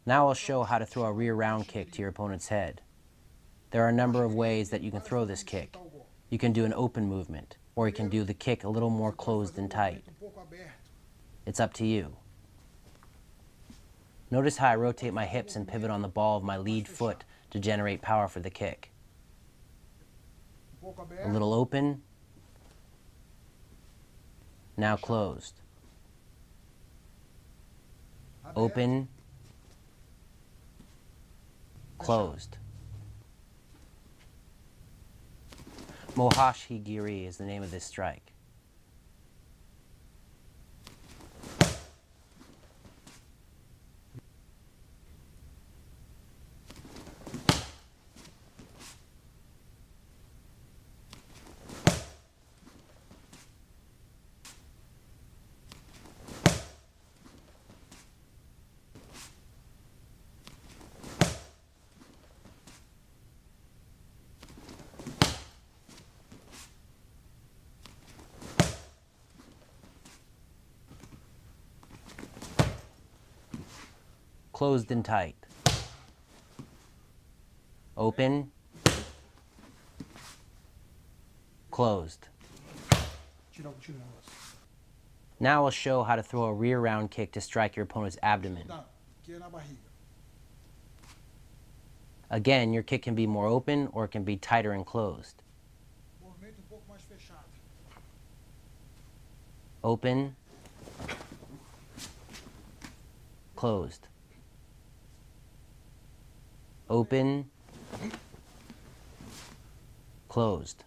Now I'll show how to throw a rear round kick to your opponent's head. There are a number of ways that you can throw this kick. You can do an open movement, or you can do the kick a little more closed and tight. It's up to you. Notice how I rotate my hips and pivot on the ball of my lead foot to generate power for the kick. A little open, now closed. Open, closed. Mohashi Giri is the name of this strike. Closed and tight. Open, closed. Now I'll show how to throw a rear round kick to strike your opponent's abdomen. Again, your kick can be more open or it can be tighter and closed. Open, closed. Open, closed.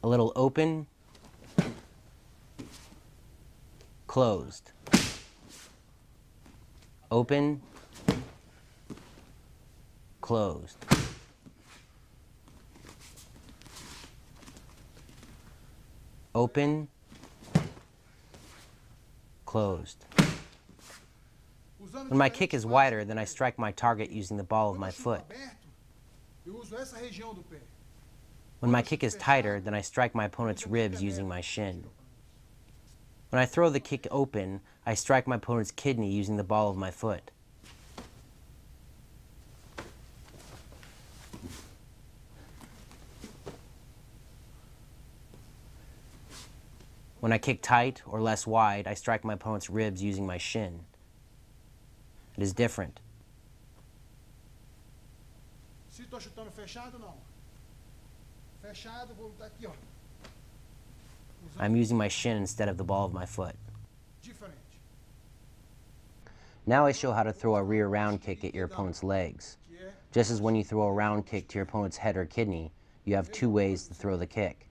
A little open, closed. Open, closed. Open, closed. When my kick is wider, then I strike my target using the ball of my foot. When my kick is tighter, then I strike my opponent's ribs using my shin. When I throw the kick open, I strike my opponent's kidney using the ball of my foot. When I kick tight or less wide, I strike my opponent's ribs using my shin. It is different. Se estou chutando fechado, não. Fechado, vou botar aqui, ó. I'm using my shin instead of the ball of my foot. Diferente. Now I show how to throw a rear round kick at your opponent's legs. Just as when you throw a round kick to your opponent's head or kidney, you have two ways to throw the kick.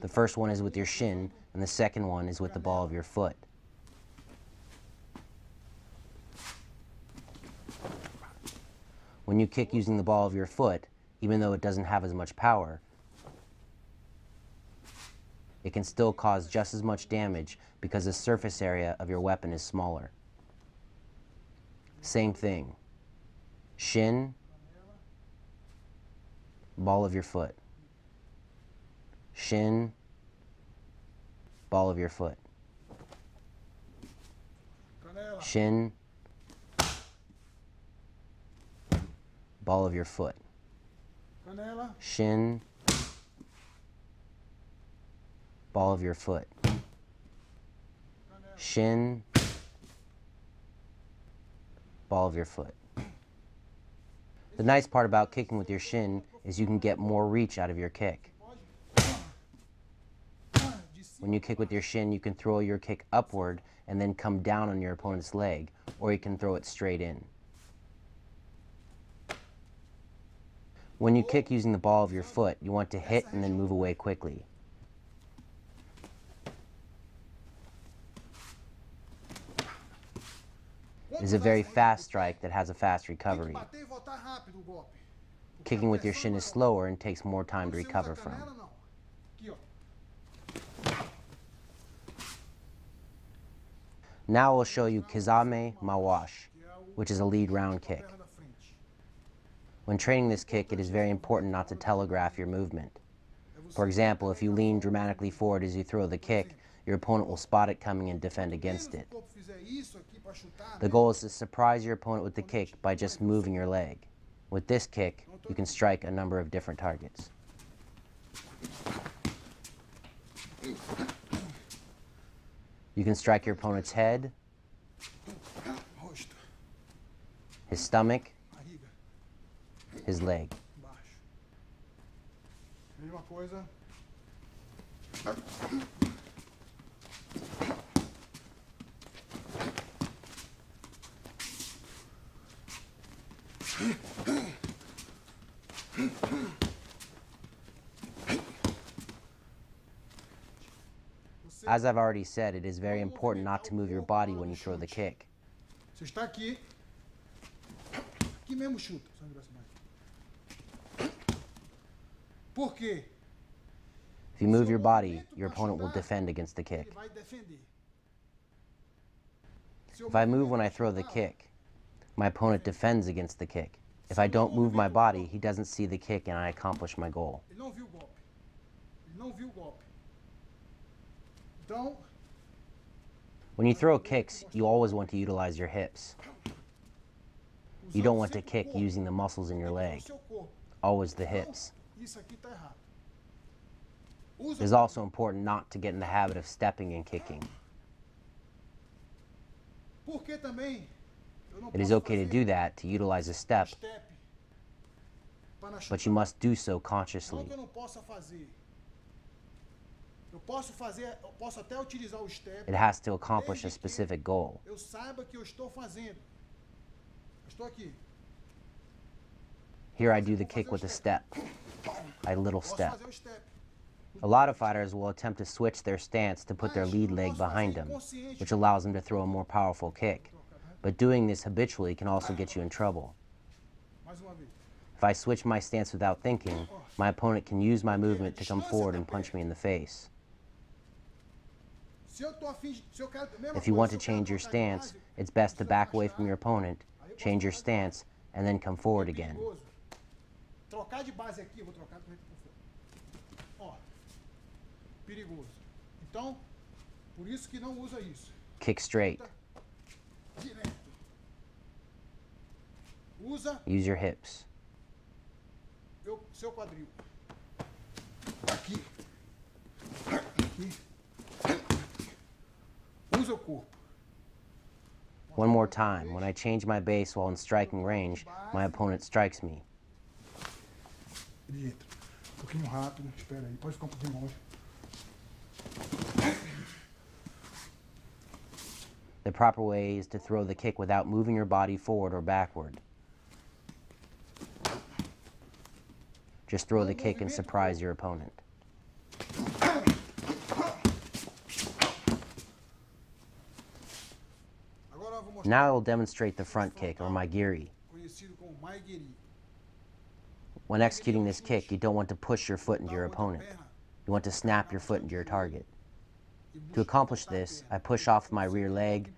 The first one is with your shin, and the second one is with the ball of your foot. When you kick using the ball of your foot, even though it doesn't have as much power, it can still cause just as much damage because the surface area of your weapon is smaller. Same thing. Shin, ball of your foot. Shin, ball of your foot. Shin, ball of your foot. Shin, ball of your foot. Shin, ball of your foot. The nice part about kicking with your shin is you can get more reach out of your kick. When you kick with your shin, you can throw your kick upward and then come down on your opponent's leg, or you can throw it straight in. When you kick using the ball of your foot, you want to hit and then move away quickly. It is a very fast strike that has a fast recovery. Kicking with your shin is slower and takes more time to recover from. Now we'll show you Kizame Mawashi, which is a lead round kick. When training this kick, it is very important not to telegraph your movement. For example, if you lean dramatically forward as you throw the kick, your opponent will spot it coming and defend against it. The goal is to surprise your opponent with the kick by just moving your leg. With this kick, you can strike a number of different targets. You can strike your opponent's head, his stomach, his leg. Mesma coisa. As I've already said, it is very important not to move your body when you throw the kick. Você está aqui. Aqui mesmo chuta. Por quê? If you move your body, your opponent will defend against the kick. Ele vai defender. If I move when I throw the kick, my opponent defends against the kick. If I don't move my body, he doesn't see the kick and I accomplish my goal. Ele não viu o golpe. Ele não viu o golpe. Então, when you throw kicks, you always want to utilize your hips. You don't want to kick using the muscles in your leg. Always the hips. Isso aqui está errado. It is also important not to get in the habit of stepping and kicking. Porque também eu não It is posso okay to fazer do that, to utilize a step, step para but you must do so consciously. Não que eu não possa fazer. Eu posso até utilizar o step. It has to accomplish a specific goal. Eu saiba que eu estou fazendo. Eu estou aqui. Here I do the kick with a step, a little Posso step. fazer o step. A lot of fighters will attempt to switch their stance to put their lead leg behind them, which allows them to throw a more powerful kick. But doing this habitually can also get you in trouble. Mais uma vez. If I switch my stance without thinking, my opponent can use my movement to come forward and punch me in the face. Se eu tô afim, se eu quero, mesma If you coisa, want se to eu quero change your trocar de stance, base, it's best to preciso back away afastar. from your opponent, change your stance, and then come forward again. Perigoso. Trocar de base aqui, eu vou trocar com ele por fora. Ó. Perigoso. Então, por isso que não usa isso. Kick straight. Direto. Usa Use your hips. seu quadril. Aqui. Aqui. Usa o corpo. One more time. When I change my base while in striking range, my opponent strikes me. Ele entra. Um pouquinho rápido. Espera aí. Pode ficar um pouquinho longe. The proper way is to throw the kick without moving your body forward or backward. Just throw the kick and surprise your opponent. Agora eu vou mostrar Now I will demonstrate the front kick, or maigiri. conhecido como maigiri. When executing this kick, you don't want to push your foot into your opponent. You want to snap your foot into your target. To accomplish this, I push off my rear leg,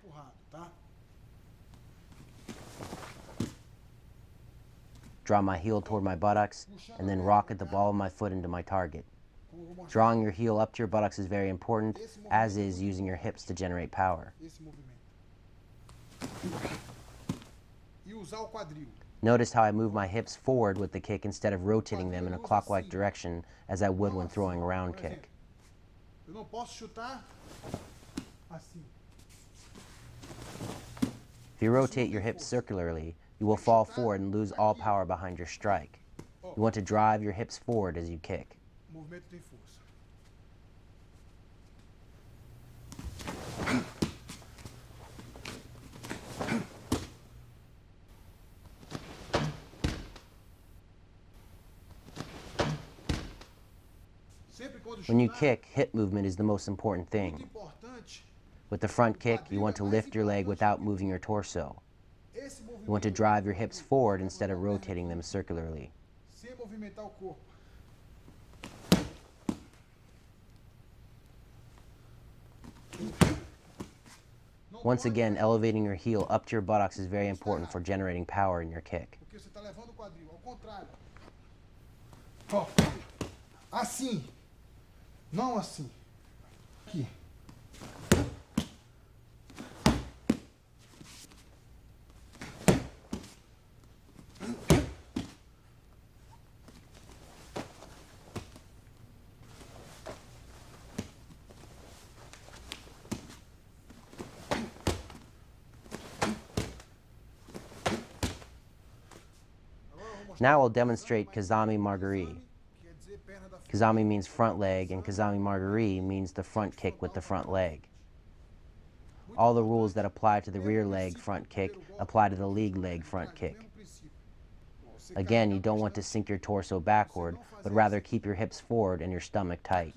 draw my heel toward my buttocks, and then rocket the ball of my foot into my target. Drawing your heel up to your buttocks is very important, as is using your hips to generate power. Esse movimento. E usar o quadril. Notice how I move my hips forward with the kick instead of rotating them in a clockwise direction as I would when throwing a round kick. Eu não posso chutar assim. If you rotate your hips circularly, you will fall forward and lose all power behind your strike. You want to drive your hips forward as you kick. O movimento tem força. When you kick, hip movement is the most important Muito thing. importante, With the front kick, you want to lift your leg without moving your torso. esse You want to movimento drive your hips forward instead of rotating them circularly. sem movimentar o corpo. Once again, elevating your heel up to your buttocks is very important for generating power in your kick. Porque você está levando o quadril, ao contrário. Ó. Assim. Não assim. Aqui. Now we'll demonstrate Kazami Margari. Kazami means front leg, and Kazami Margari means the front kick with the front leg. All the rules that apply to the rear leg front kick apply to the lead leg front kick. Again, you don't want to sink your torso backward, but rather keep your hips forward and your stomach tight.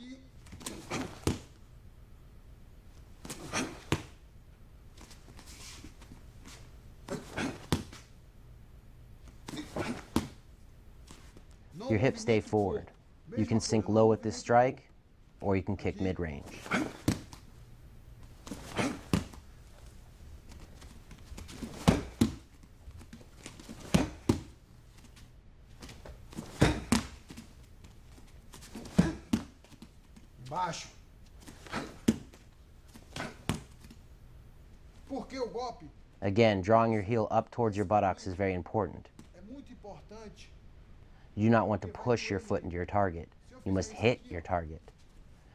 Your hips stay forward. You can sink low with this strike, or you can kick mid-range. Baixo. Porque o golpe Again, drawing your heel up towards your buttocks is very important. é muito importante. You do not want to push your foot into your target. You must hit your target.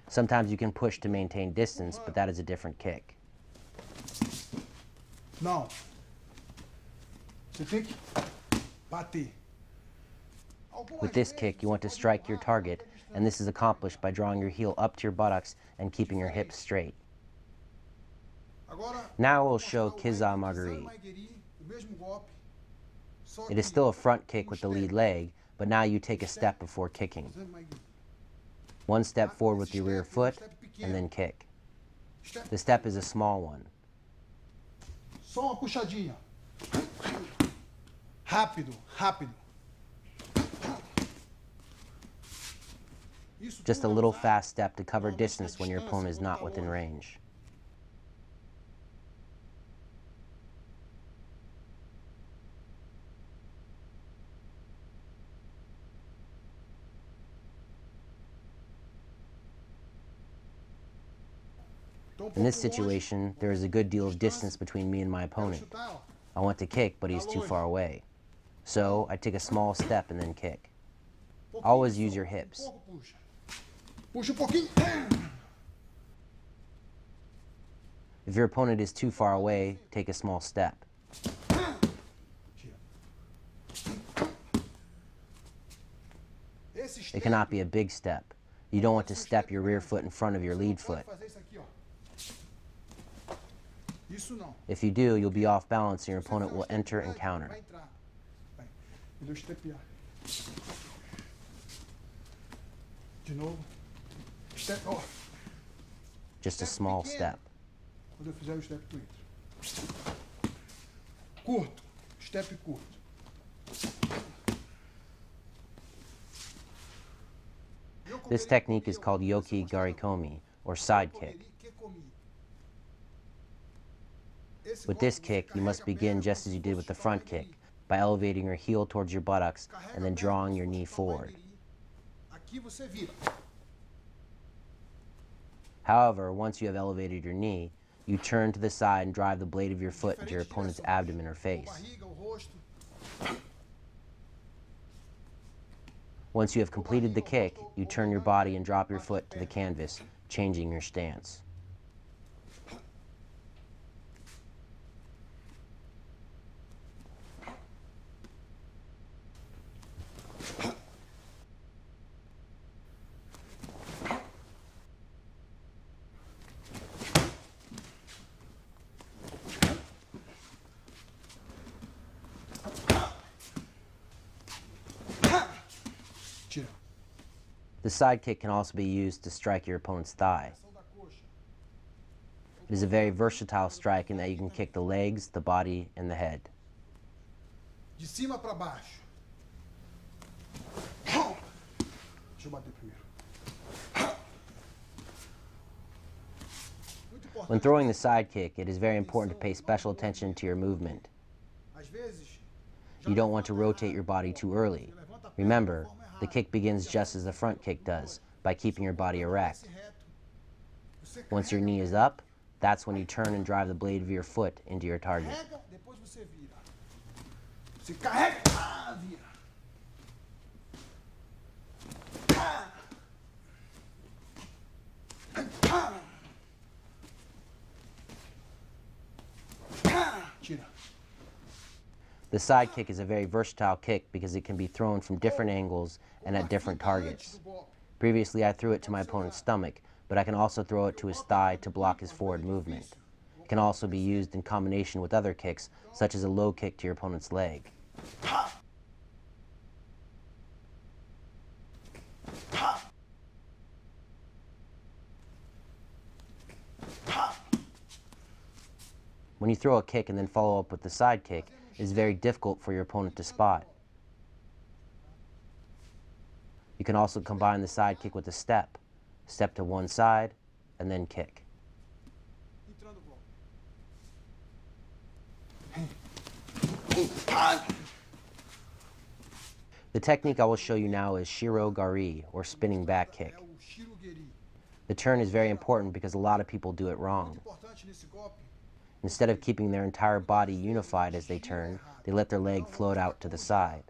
Sometimes you can push to maintain distance, but that is a different kick. Não. Você tem que bater. With this kick, you want to strike your target, and this is accomplished by drawing your heel up to your buttocks and keeping your hips straight. Now we'll show Kiza Magari. It is still a front kick with the lead leg, but now you take a step before kicking. One step forward with your rear foot, and then kick. The step is a small one. Só uma puxadinha. Rápido, rápido. Just a little fast step to cover distance when your opponent is not within range. In this situation, there is a good deal of distance between me and my opponent. I want to kick, but he's too far away. So I take a small step and then kick. Always use your hips. Puxa pouquinho. If your opponent is too far away, take a small step. It cannot be a big step. You don't want to step your rear foot in front of your lead foot. If you do, you'll be off balance and your opponent will enter and counter. De novo. Step, ó. Just a small step. Quando eu fizer o step, tu entra. Curto. Step curto. This technique is called Yoki Garikomi, or side kick. With this kick, you must begin just as you did with the front kick, by elevating your heel towards your buttocks and then drawing your knee forward. However, once you have elevated your knee, you turn to the side and drive the blade of your foot into your opponent's abdomen or face. Once you have completed the kick, you turn your body and drop your foot to the canvas, changing your stance. The side kick can also be used to strike your opponent's thigh. It is a very versatile strike in that you can kick the legs, the body, and the head. De cima para baixo. Deixa eu bater primeiro. When throwing the side kick, it is very important to pay special attention to your movement. You don't want to rotate your body too early. Remember, The kick begins just as the front kick does, by keeping your body erect. Once your knee is up, that's when you turn and drive the blade of your foot into your target. Depois você vira. Você carrega, vira. Tira. The side kick is a very versatile kick because it can be thrown from different angles and at different targets. Previously, I threw it to my opponent's stomach, but I can also throw it to his thigh to block his forward movement. It can also be used in combination with other kicks, such as a low kick to your opponent's leg. When you throw a kick and then follow up with the side kick, it is very difficult for your opponent to spot. You can also combine the side kick with a step. Step to one side, and then kick. The technique I will show you now is shiro-gari, or spinning back kick. The turn is very important because a lot of people do it wrong. Instead of keeping their entire body unified as they turn, they let their leg float out to the side.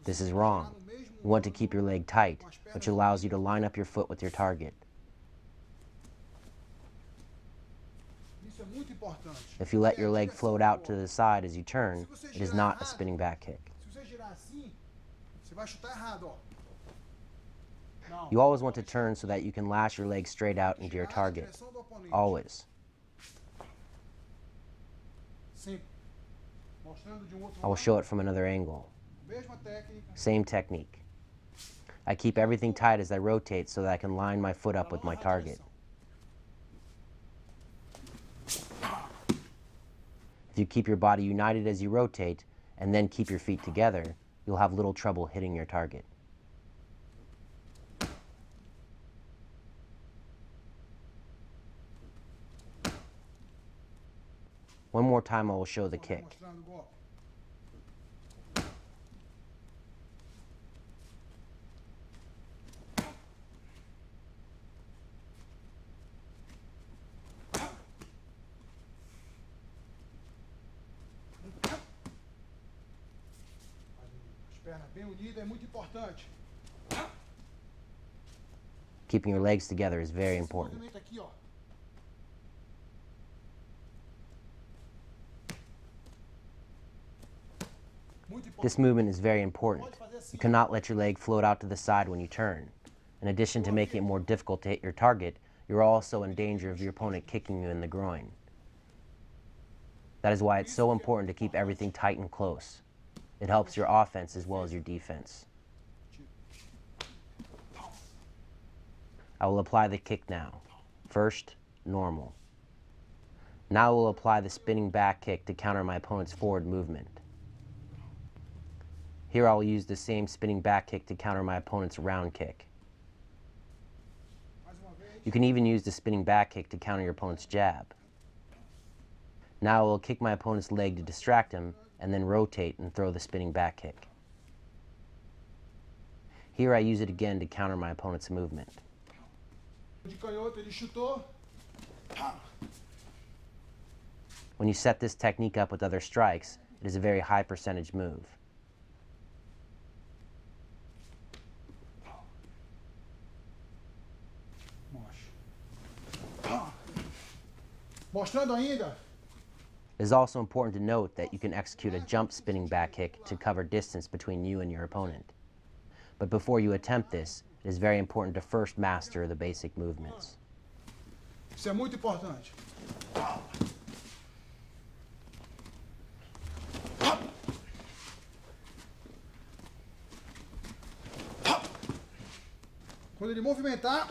This is wrong. You want to keep your leg tight, which allows you to line up your foot with your target. If you let your leg float out to the side as you turn, it is not a spinning back kick. You always want to turn so that you can lash your leg straight out into your target. Always. I will show it from another angle. Same technique. I keep everything tight as I rotate so that I can line my foot up with my target. If you keep your body united as you rotate, and then keep your feet together, you'll have little trouble hitting your target. One more time I will show the kick. Keeping your legs together is very important. This movement is very important. You cannot let your leg float out to the side when you turn. In addition to making it more difficult to hit your target, you're also in danger of your opponent kicking you in the groin. That is why it's so important to keep everything tight and close. It helps your offense as well as your defense. I will apply the kick now. First, normal. Now I will apply the spinning back kick to counter my opponent's forward movement. Here I will use the same spinning back kick to counter my opponent's round kick. You can even use the spinning back kick to counter your opponent's jab. Now I will kick my opponent's leg to distract him, and then rotate and throw the spinning back kick. Here I use it again to counter my opponent's movement. When you set this technique up with other strikes, it is a very high percentage move. It is also important to note that you can execute a jump spinning back kick to cover distance between you and your opponent. But before you attempt this, it is very important to first master the basic movements. Isso é muito importante. Quando ele movimentar,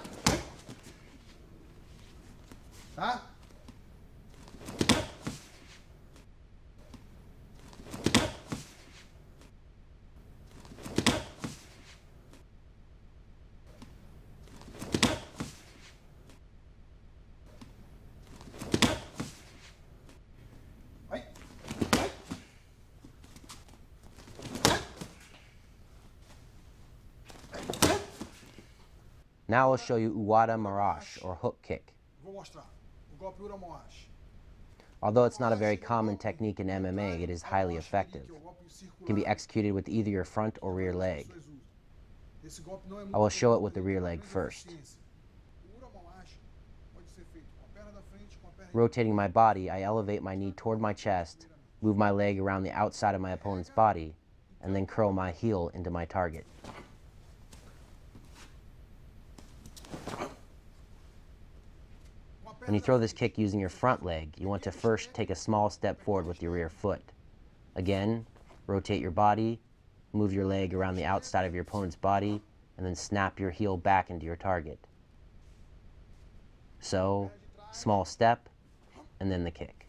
tá? Now I'll show you Uwada Marash, or hook kick. Vou mostrar. O golpe ura-moashi. Although it's not a very common technique in MMA, it is highly effective. It can be executed with either your front or rear leg. I will show it with the rear leg first. Rotating my body, I elevate my knee toward my chest, move my leg around the outside of my opponent's body, and then curl my heel into my target. When you throw this kick using your front leg, you want to first take a small step forward with your rear foot. Again, rotate your body, move your leg around the outside of your opponent's body, and then snap your heel back into your target. So, small step, and then the kick.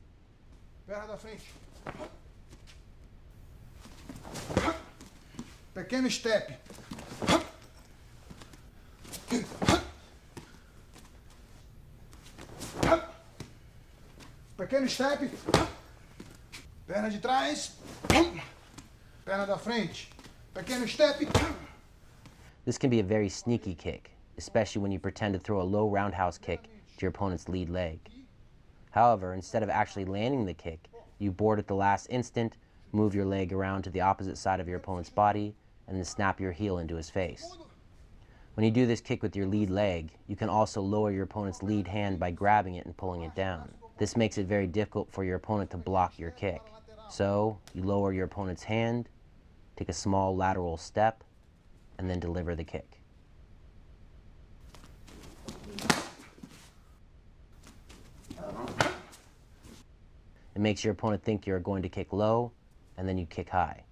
Perna da frente. Pequeno step. Pequeno step. Perna de trás. Perna da frente. Pequeno step. This can be a very sneaky kick, especially when you pretend to throw a low roundhouse kick to your opponent's lead leg. However, instead of actually landing the kick, you board at the last instant, move your leg around to the opposite side of your opponent's body, and then snap your heel into his face. When you do this kick with your lead leg, you can also lower your opponent's lead hand by grabbing it and pulling it down. This makes it very difficult for your opponent to block your kick. So, you lower your opponent's hand, take a small lateral step, and then deliver the kick. It makes your opponent think you're going to kick low, and then you kick high.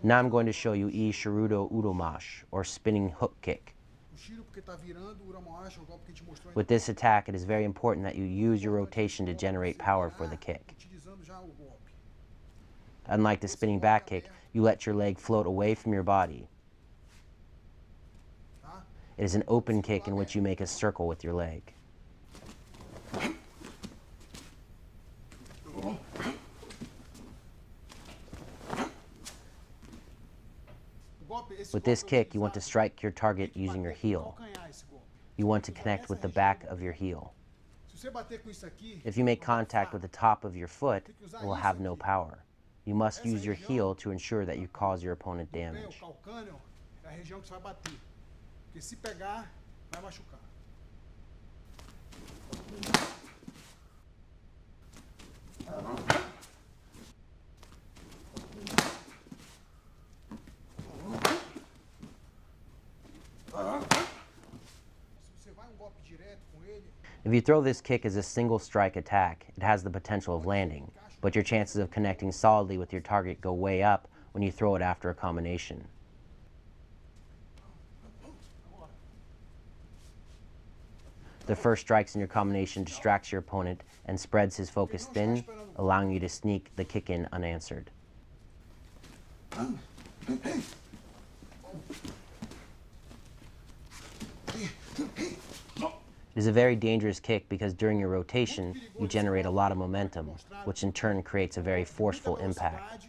Now I'm going to show you Shirudo Udomash, or spinning hook kick. With this attack, it is very important that you use your rotation to generate power for the kick. Unlike the spinning back kick, you let your leg float away from your body. It is an open kick in which you make a circle with your leg. With this kick, you want to strike your target using your heel. You want to connect with the back of your heel. If you make contact with the top of your foot, it will have no power. You must use your heel to ensure that you cause your opponent damage. If you throw this kick as a single strike attack, it has the potential of landing, but your chances of connecting solidly with your target go way up when you throw it after a combination. The first strikes in your combination distracts your opponent and spreads his focus thin, allowing you to sneak the kick in unanswered. It is a very dangerous kick because during your rotation, you generate a lot of momentum, which in turn creates a very forceful impact.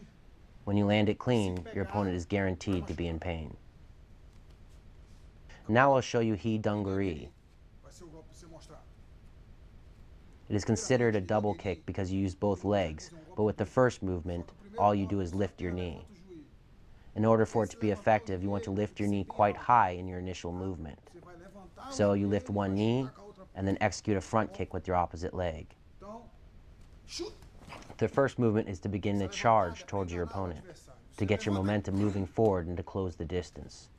When you land it clean, your opponent is guaranteed to be in pain. Now I'll show you Hi-Dunguri. It is considered a double kick because you use both legs, but with the first movement, all you do is lift your knee. In order for it to be effective, you want to lift your knee quite high in your initial movement. So you lift one knee and then execute a front kick with your opposite leg. The first movement is to begin to charge towards your opponent, to get your momentum moving forward and to close the distance.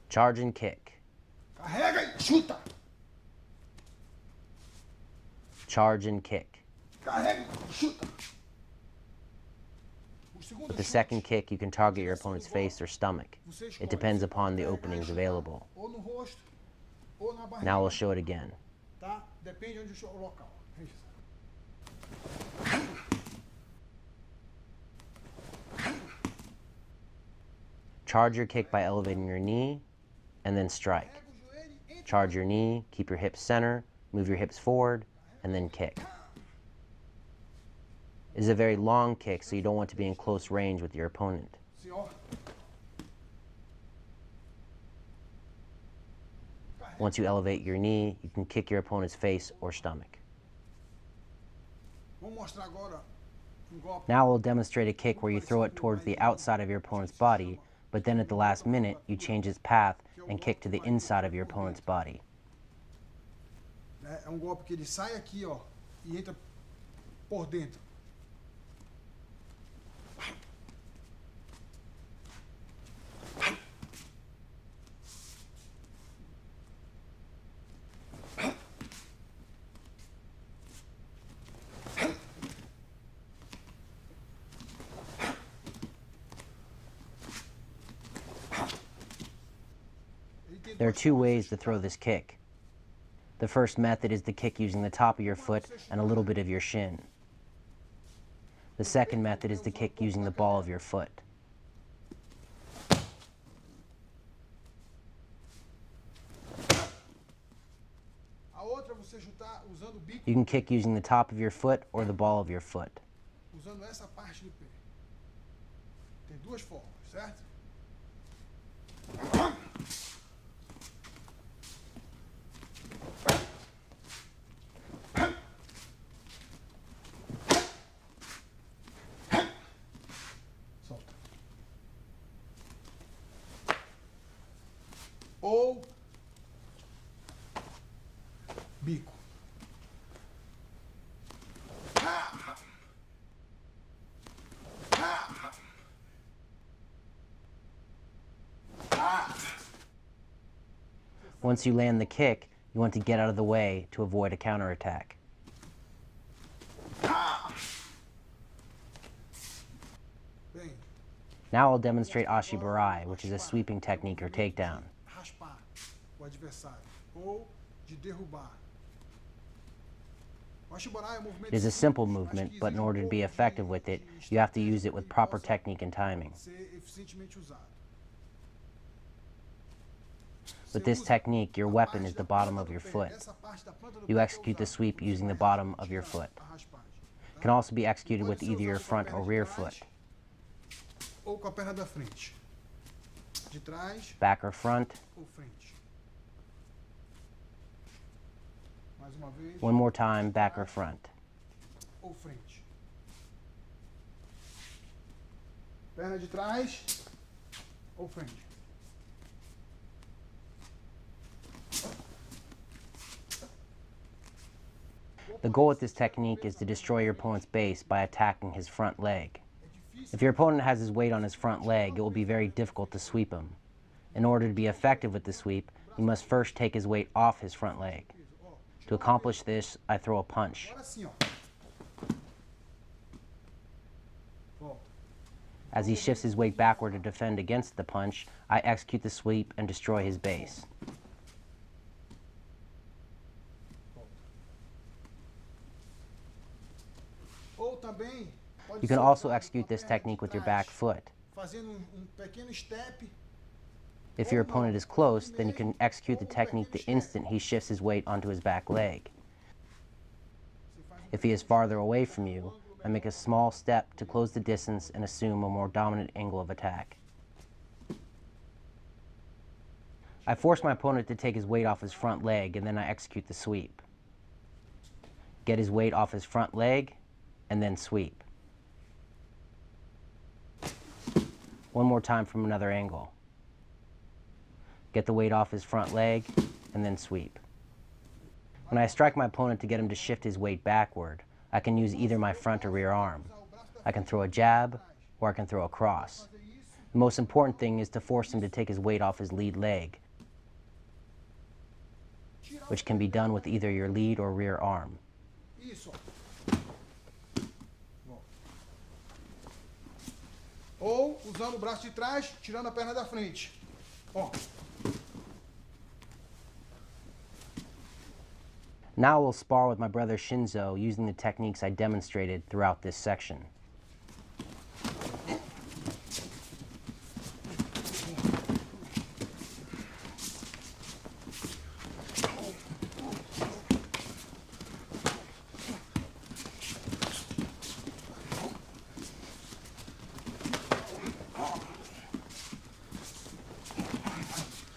Charge and kick. Charge and kick. With the second kick, you can target your opponent's face or stomach. It depends upon the openings available. Now we'll show it again. Charge your kick by elevating your knee, and then strike. Charge your knee, keep your hips center, move your hips forward, and then kick. It is a very long kick, so you don't want to be in close range with your opponent. Once you elevate your knee, you can kick your opponent's face or stomach. Now we'll demonstrate a kick where you throw it towards the outside of your opponent's body, but then at the last minute, you change its path and kick to the inside of your opponent's body. É golpe que ele sai aqui, ó, e entra por dentro. There are two ways to throw this kick. The first method is the kick using the top of your foot and a little bit of your shin. The second method is the kick using the ball of your foot. You can kick using the top of your foot or the ball of your foot. Usando essa parte do pé. Tem duas formas, certo? Solta. Ou bico. Once you land the kick, you want to get out of the way to avoid a counterattack. Now I'll demonstrate Ashibarai, which is a sweeping technique or takedown. Raspar o adversário ou de derrubar. It is a simple movement, but in order to be effective with it, you have to use it with proper technique and timing. With this technique, your weapon is the bottom of your foot. You execute the sweep using the bottom of your foot. It can also be executed with either your front or rear foot. Back or front. One more time, back or front. Perna de trás ou frente. The goal with this technique is to destroy your opponent's base by attacking his front leg. If your opponent has his weight on his front leg, it will be very difficult to sweep him. In order to be effective with the sweep, you must first take his weight off his front leg. To accomplish this, I throw a punch. As he shifts his weight backward to defend against the punch, I execute the sweep and destroy his base. You can also execute this technique with your back foot. If your opponent is close, then you can execute the technique the instant he shifts his weight onto his back leg. If he is farther away from you, I make a small step to close the distance and assume a more dominant angle of attack. I force my opponent to take his weight off his front leg, and then I execute the sweep. Get his weight off his front leg, and then sweep. One more time from another angle. Get the weight off his front leg, and then sweep. When I strike my opponent to get him to shift his weight backward, I can use either my front or rear arm. I can throw a jab, or I can throw a cross. The most important thing is to force him to take his weight off his lead leg, which can be done with either your lead or rear arm. Ou usando o braço de trás, tirando a perna da frente. Ó. Now we'll spar with my brother Shinzo using the techniques I demonstrated throughout this section.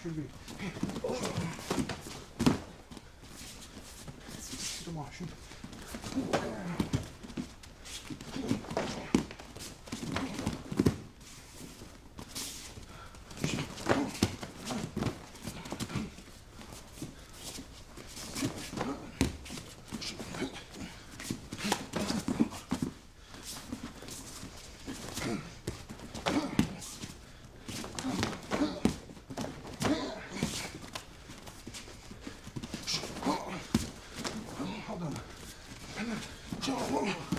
Should be. Come on, shoot. Hold on.